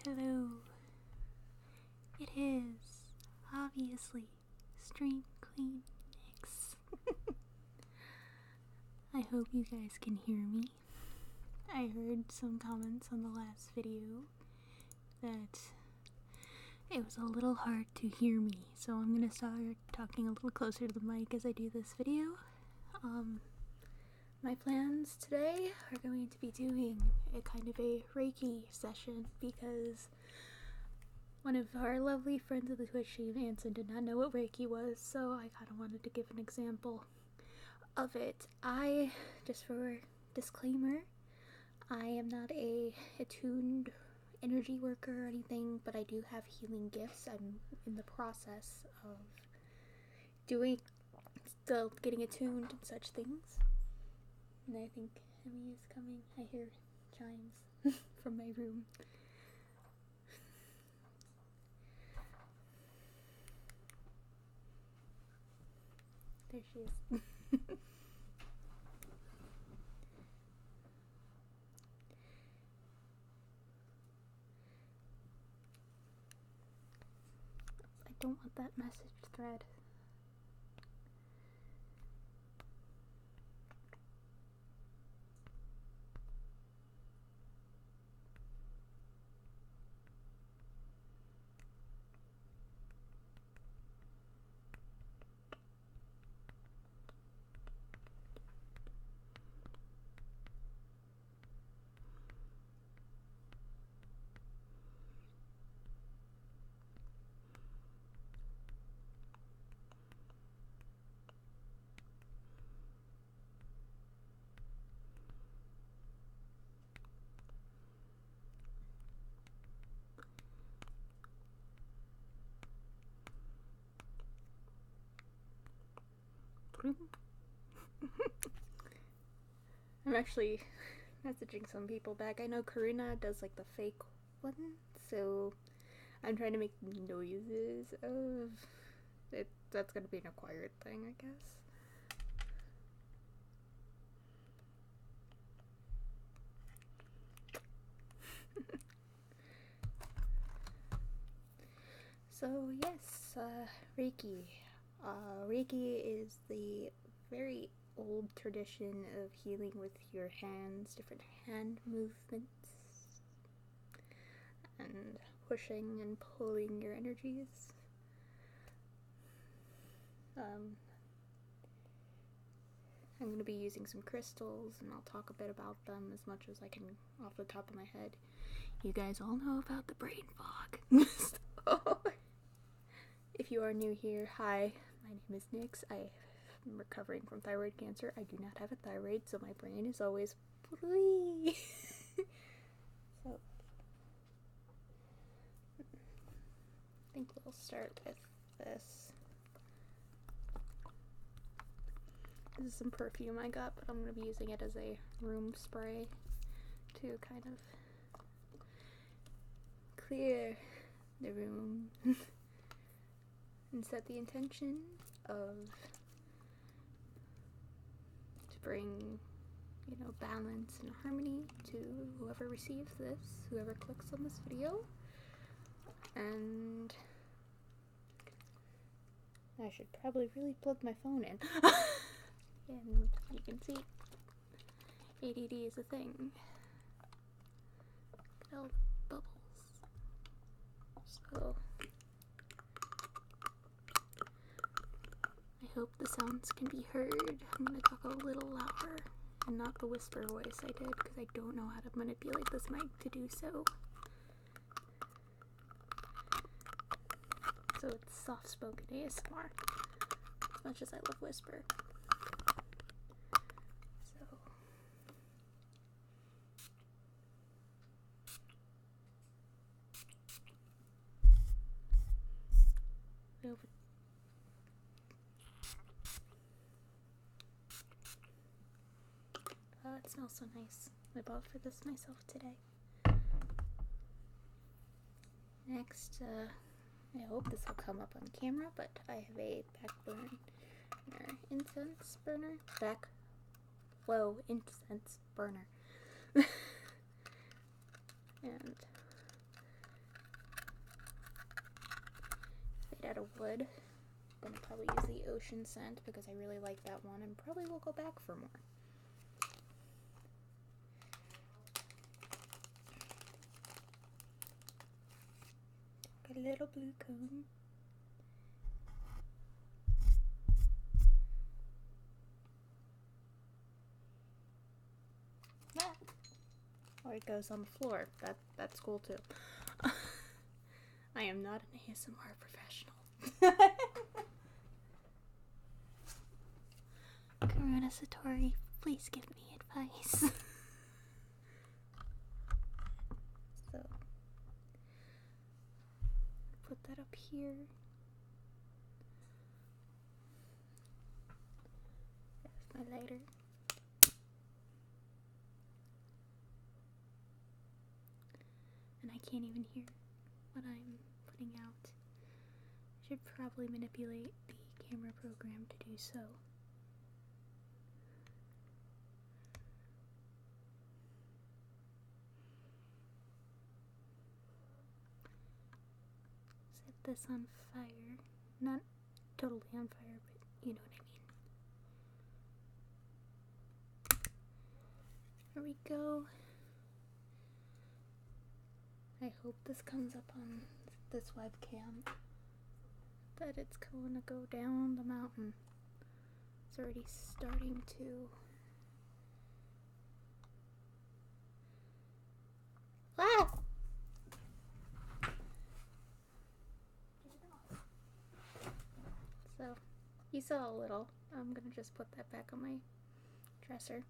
Hello. It is obviously Stream Queen Nyx. I hope you guys can hear me. I heard some comments on the last video that it was a little hard to hear me, so I'm gonna start talking a little closer to the mic as I do this video. My plans today are going to be doing a kind of a Reiki session because one of our lovely friends of the Twitch stream, Anson, did not know what Reiki was, so I kind of wanted to give an example of it. Just for disclaimer, I am not a attuned energy worker or anything, but I do have healing gifts. I'm in the process of still getting attuned and such things. And I think Emmy is coming. I hear chimes from my room. There she is. I don't want that message thread. I'm actually messaging some people back. I know Karina does like the fake one, so I'm trying to make noises of it. That's gonna be an acquired thing, I guess. So yes, Reiki. Reiki is the very old tradition of healing with your hands, different hand movements, and pushing and pulling your energies. I'm going to be using some crystals, and I'll talk a bit about them as much as I can off the top of my head. You guys all know about the brain fog. So, if you are new here, hi, my name is Nyx. I am recovering from thyroid cancer. I do not have a thyroid, so my brain is always free. So, I think we'll start with this. This is some perfume I got, but I'm going to be using it as a room spray to kind of clear the room and set the intention of to bring, balance and harmony to whoever receives this, whoever clicks on this video. And I should probably really plug my phone in. And you can see ADD is a thing. Look at all the bubbles. So I hope the sounds can be heard. I'm going to talk a little louder and not the whisper voice I did because I don't know how to manipulate this mic to do so. So it's soft-spoken ASMR, as much as I love whisper. It smells so nice. I bought for this myself today. Next, I hope this will come up on camera, but I have a incense burner. Backflow incense burner. And wood. I'm gonna probably use the ocean scent because I really like that one and probably will go back for more. Got a little blue cone. Ah. Or it goes on the floor. That's cool too. I am not an ASMR professional. Karuna Satori, please give me advice. So, put that up here. There's my lighter. And I can't even hear what I'm putting out. I should probably manipulate the camera program to do so. Set this on fire. Not totally on fire, but you know what I mean. Here we go. I hope this comes up on this webcam, that it's going to go down the mountain. It's already starting to. Ah! So, you saw a little. I'm gonna just put that back on my dresser.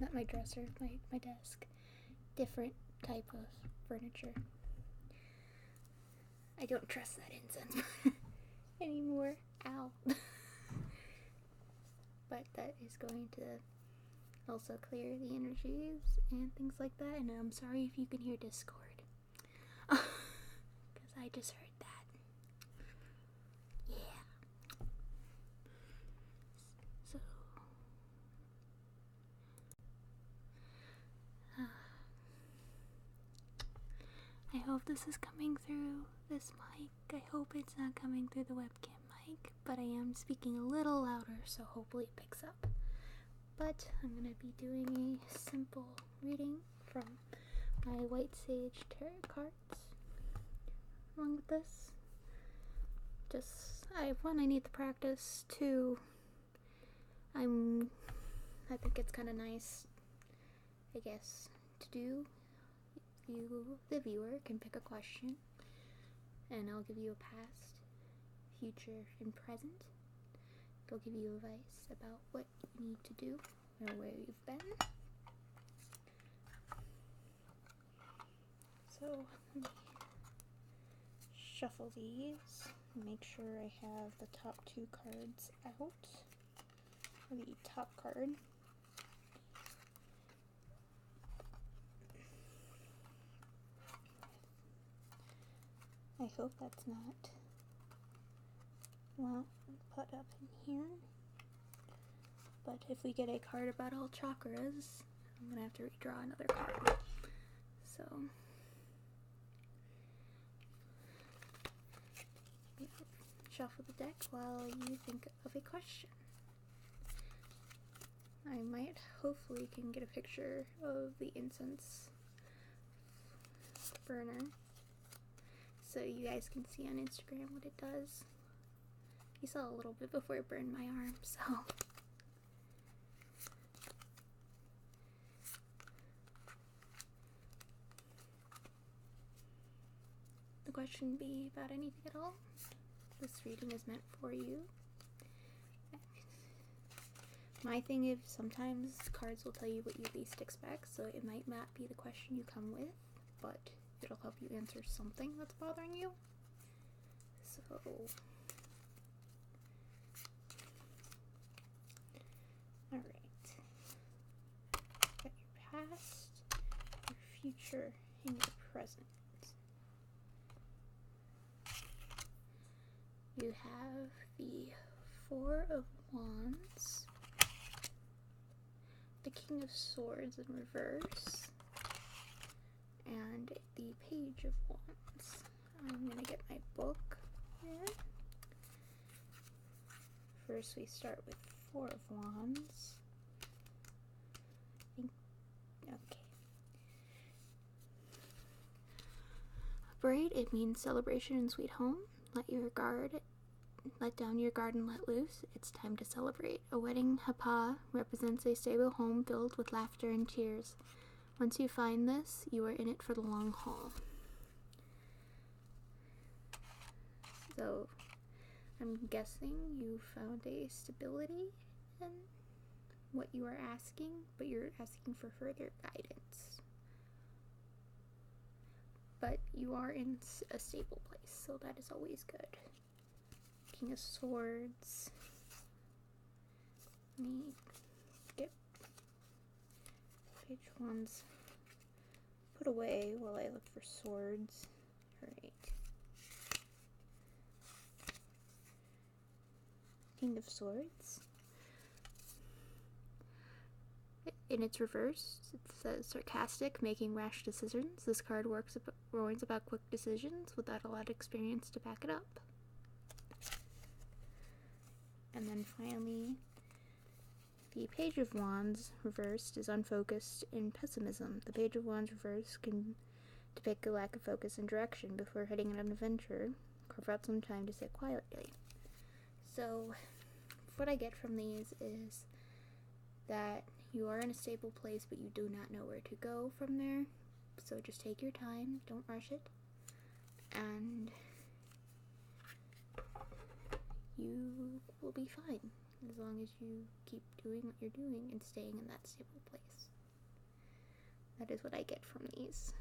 Not my dresser, my desk. Different type of furniture. I don't trust that incense anymore. Ow. But that is going to also clear the energies and things like that. And I'm sorry if you can hear Discord. Because I just heard that. Yeah. So. I hope this is coming through this mic. I hope it's not coming through the webcam mic, but I am speaking a little louder, so hopefully it picks up. But I'm going to be doing a simple reading from my White Sage Tarot cards along with this. I need the practice. 2, I think it's kind of nice, I guess, to do. You, the viewer, can pick a question, and I'll give you a past, future, and present. It'll give you advice about what you need to do or where you've been. So, let me shuffle these and make sure I have the top 2 cards out. The top card. I hope that's not, well, put up in here. But if we get a card about all chakras, I'm gonna have to redraw another card. So, shuffle the deck while you think of a question. I might, hopefully, can get a picture of the incense burner, so you guys can see on Instagram what it does. You saw a little bit before it burned my arm, so. The question be about anything at all. This reading is meant for you. My thing is sometimes cards will tell you what you least expect, so it might not be the question you come with, but it'll help you answer something that's bothering you. So, alright. Got your past, your future, and your present. You have the 4 of Wands, the King of Swords in reverse, and the Page of Wands. I'm gonna get my book here. First we start with Four of Wands. Okay. Bright, it means celebration and sweet home. Let down your guard and let loose. It's time to celebrate. A wedding hapa represents a stable home filled with laughter and tears. Once you find this, you are in it for the long haul. So, I'm guessing you found a stability in what you are asking, but you're asking for further guidance. But you are in a stable place, so that is always good. King of Swords. Let me get Page of Wands put away while I look for swords. Alright. King of Swords. In its reverse, it says sarcastic, making rash decisions. This card warns about quick decisions without a lot of experience to back it up. And then finally, the Page of Wands reversed is unfocused in pessimism. The Page of Wands reversed can depict a lack of focus and direction. Before heading on an adventure, carve out some time to sit quietly. So, what I get from these is that you are in a stable place, but you do not know where to go from there. So just take your time, don't rush it, and you will be fine as long as you keep doing what you're doing and staying in that stable place. That is what I get from these.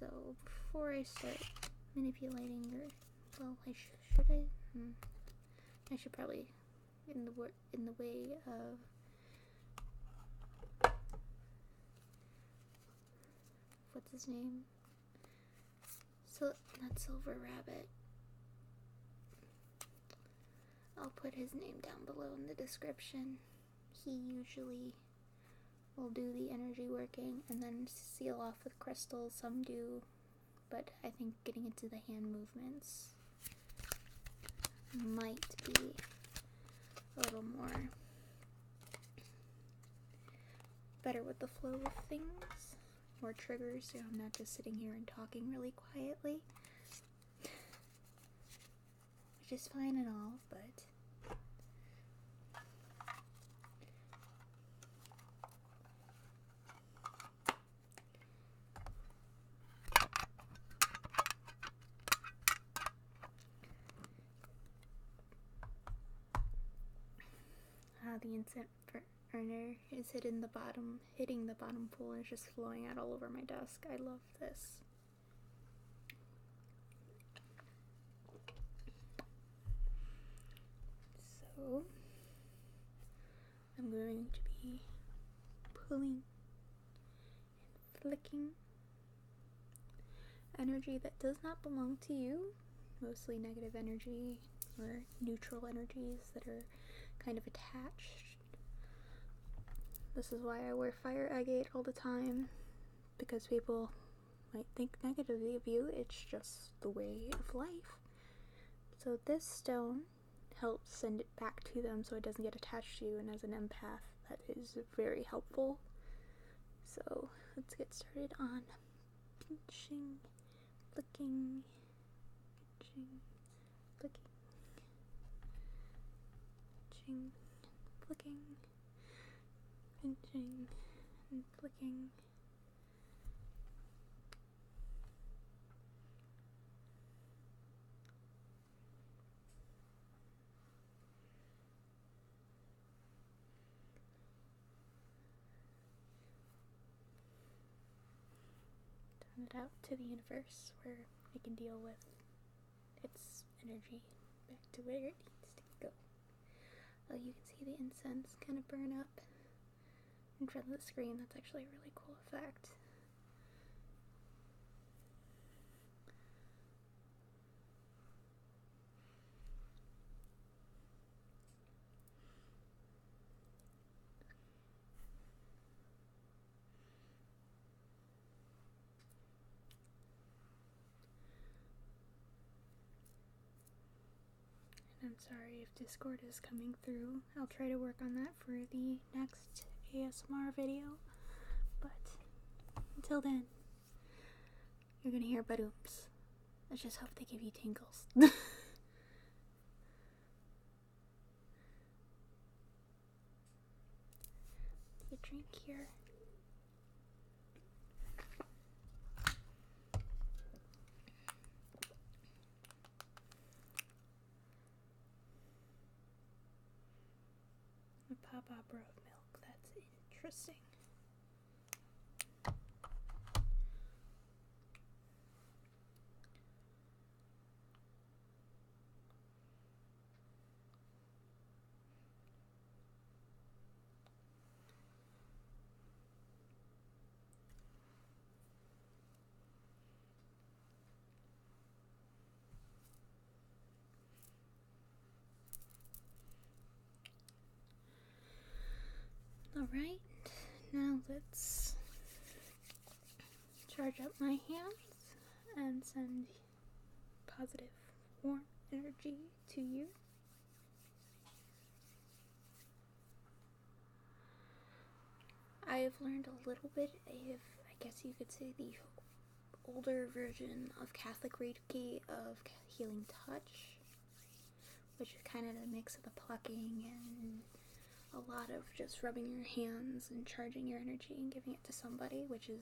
So before I start manipulating your, well, I should probably, in the way of what's his name? So not Silver Rabbit. I'll put his name down below in the description. He usually will do the energy working and then seal off with crystals. Some do, but I think getting into the hand movements might be a little more better with the flow of things, more triggers, so I'm not just sitting here and talking really quietly, which is fine and all, but the incense burner is hitting the bottom pool and it's just flowing out all over my desk. I love this. So I'm going to be pulling and flicking energy that does not belong to you, mostly negative energy or neutral energies that are kind of attached. This is why I wear fire agate all the time, because people might think negatively of you. It's just the way of life. So this stone helps send it back to them so it doesn't get attached to you, and as an empath that is very helpful. So let's get started on pinching, flicking, pinching, flicking, pinching, flicking, pinching, and flicking. Turn it out to the universe where it can deal with its energy back to where it needs to go. Oh, you can see the incense kind of burn up in front of the screen. That's actually a really cool effect. I'm sorry if Discord is coming through. I'll try to work on that for the next ASMR video. But until then, you're gonna hear badooms. Let's just hope they give you tingles. A drink here. A pop opera of milk. That's interesting. Alright, now let's charge up my hands and send positive, warm energy to you. I've learned a little bit of, I guess you could say, the older version of Catholic Reiki of healing touch, which is kind of a mix of the plucking and a lot of just rubbing your hands and charging your energy and giving it to somebody, which is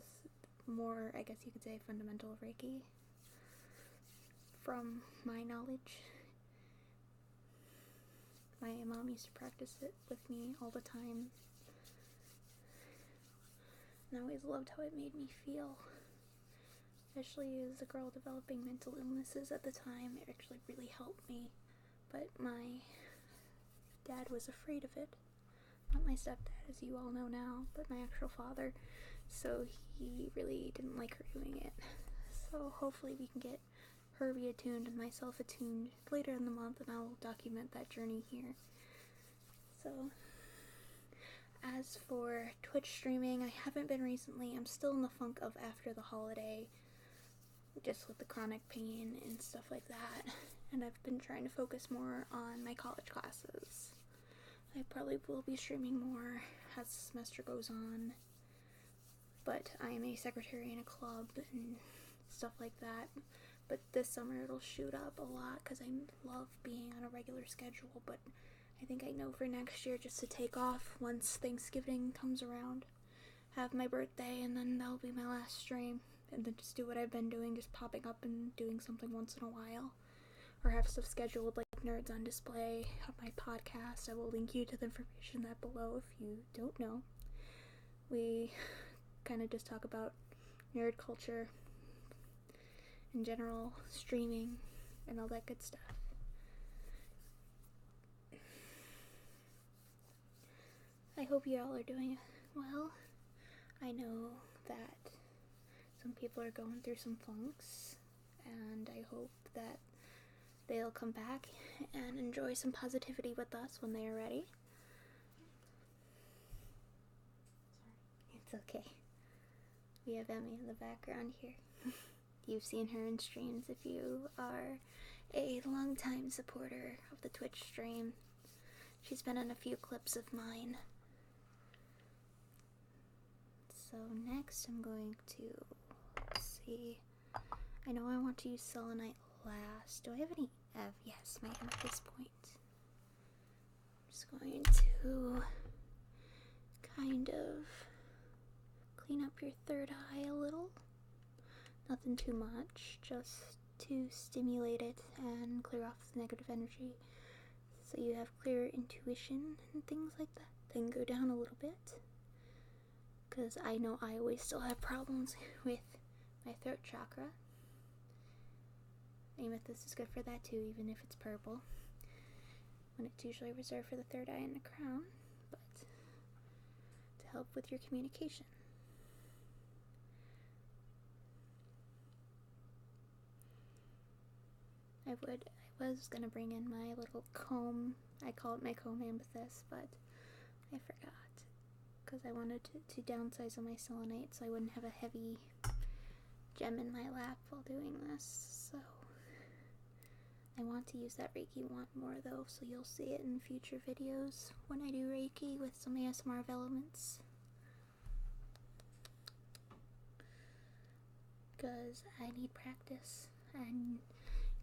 more, I guess you could say, fundamental Reiki from my knowledge. My mom used to practice it with me all the time, and I always loved how it made me feel, especially as a girl developing mental illnesses at the time. It actually really helped me, but my dad was afraid of it. Not my stepdad, as you all know now, but my actual father. So he really didn't like her doing it. So hopefully we can get her reattuned and myself attuned later in the month, and I'll document that journey here. So, as for Twitch streaming, I haven't been recently. I'm still in the funk of after the holiday, just with the chronic pain and stuff like that. And I've been trying to focus more on my college classes. I probably will be streaming more as the semester goes on, but I am a secretary in a club and stuff like that. But this summer it'll shoot up a lot because I love being on a regular schedule, but I think I know for next year just to take off once Thanksgiving comes around, have my birthday, and then that'll be my last stream, and then just do what I've been doing, just popping up and doing something once in a while. Or have stuff scheduled like Nerdsondisplay on my podcast. I will link you to the information that below if you don't know. We kind of just talk about nerd culture in general, streaming, and all that good stuff. I hope you all are doing well. I know that some people are going through some funks, and I hope that they'll come back and enjoy some positivity with us when they are ready. It's okay. We have Emmy in the background here. You've seen her in streams if you are a longtime supporter of the Twitch stream. She's been in a few clips of mine. So next I'm going to see. I know I want to use selenite last. Do I have any? Yes, my amethyst point. I'm just going to kind of clean up your third eye a little. Nothing too much, just to stimulate it and clear off the negative energy so you have clearer intuition and things like that. Then go down a little bit, because I know I always still have problems with my throat chakra. Amethyst is good for that too, even if it's purple, when it's usually reserved for the third eye and the crown, but to help with your communication. I was gonna bring in my little comb. I call it my comb amethyst, but I forgot because I wanted to downsize on my selenite so I wouldn't have a heavy gem in my lap while doing this. So I want to use that Reiki wand more though, so you'll see it in future videos when I do Reiki with some ASMR of elements. Because I need practice, and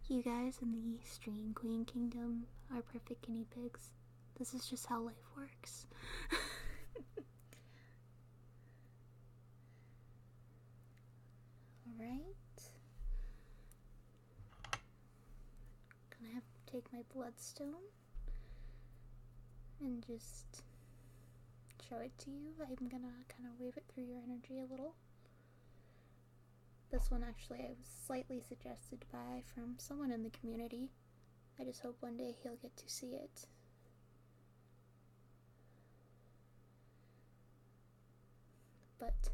you guys in the Stream Queen Kingdom are perfect guinea pigs. This is just how life works. Alright. Gonna have to take my bloodstone and just show it to you. I'm gonna kind of wave it through your energy a little. This one actually I was slightly suggested by from someone in the community. I just hope one day he'll get to see it. But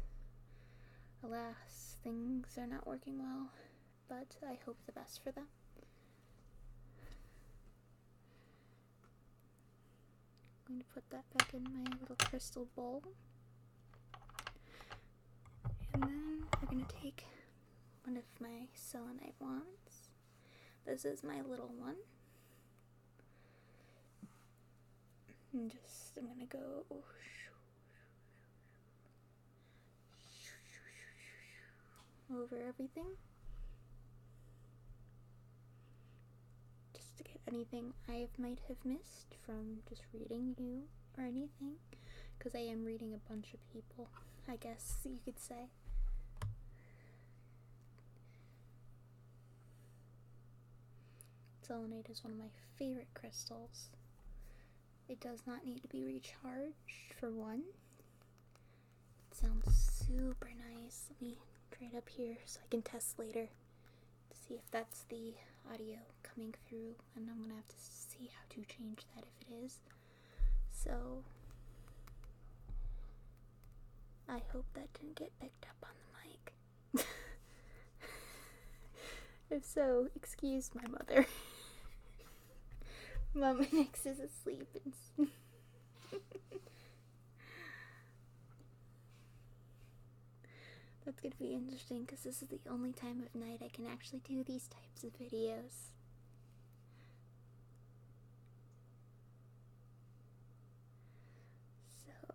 alas, things are not working well, but I hope the best for them. I'm going to put that back in my little crystal bowl. And then we're going to take one of my selenite wands. This is my little one. And I'm going to go over everything. Just to get anything I might have missed from just reading you or anything. Because I am reading a bunch of people, I guess you could say. Selenite is one of my favorite crystals. It does not need to be recharged, for one. It sounds super nice. Let me try it up here so I can test later to see if that's the audio coming through, and I'm gonna have to see how to change that if it is. So I hope that didn't get picked up on the mic. If so, excuse my mother. Mama Nix is asleep and that's gonna be interesting because this is the only time of night I can actually do these types of videos. So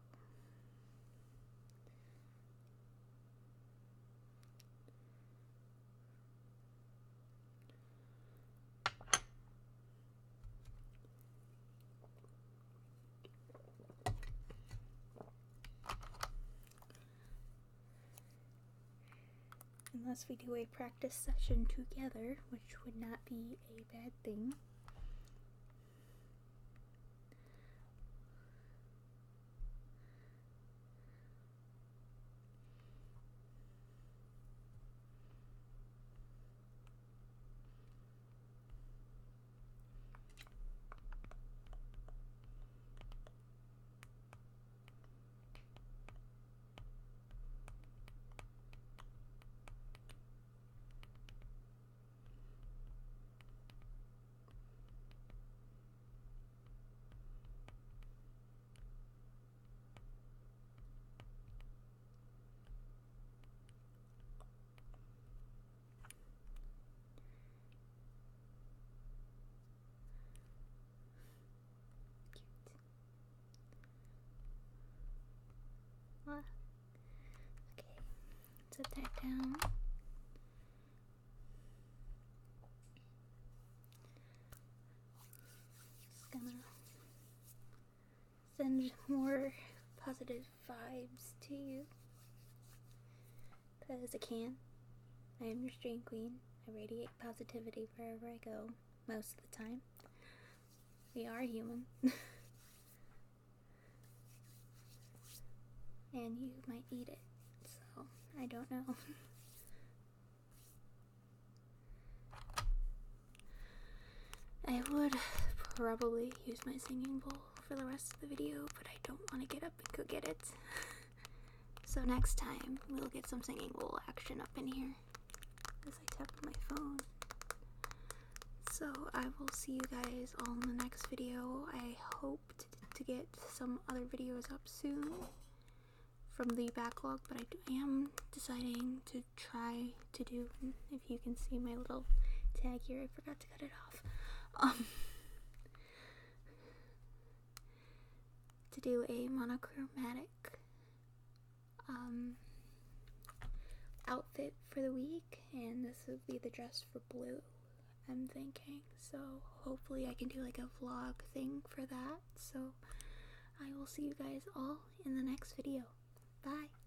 unless we do a practice session together, which would not be a bad thing. Okay, set that down. Just gonna send more positive vibes to you. Because I can. I am your Stream Queen. I radiate positivity wherever I go, most of the time. We are human. And you might need it, so I don't know. I would probably use my singing bowl for the rest of the video, but I don't want to get up and go get it. So next time, we'll get some singing bowl action up in here as I tap on my phone. So I will see you guys all in the next video. I hope to get some other videos up soon from the backlog, but I am deciding to try to do, if you can see my little tag here. I forgot to cut it off. To do a monochromatic outfit for the week, and this would be the dress for blue, I'm thinking. So hopefully I can do like a vlog thing for that. So I will see you guys all in the next video. Bye.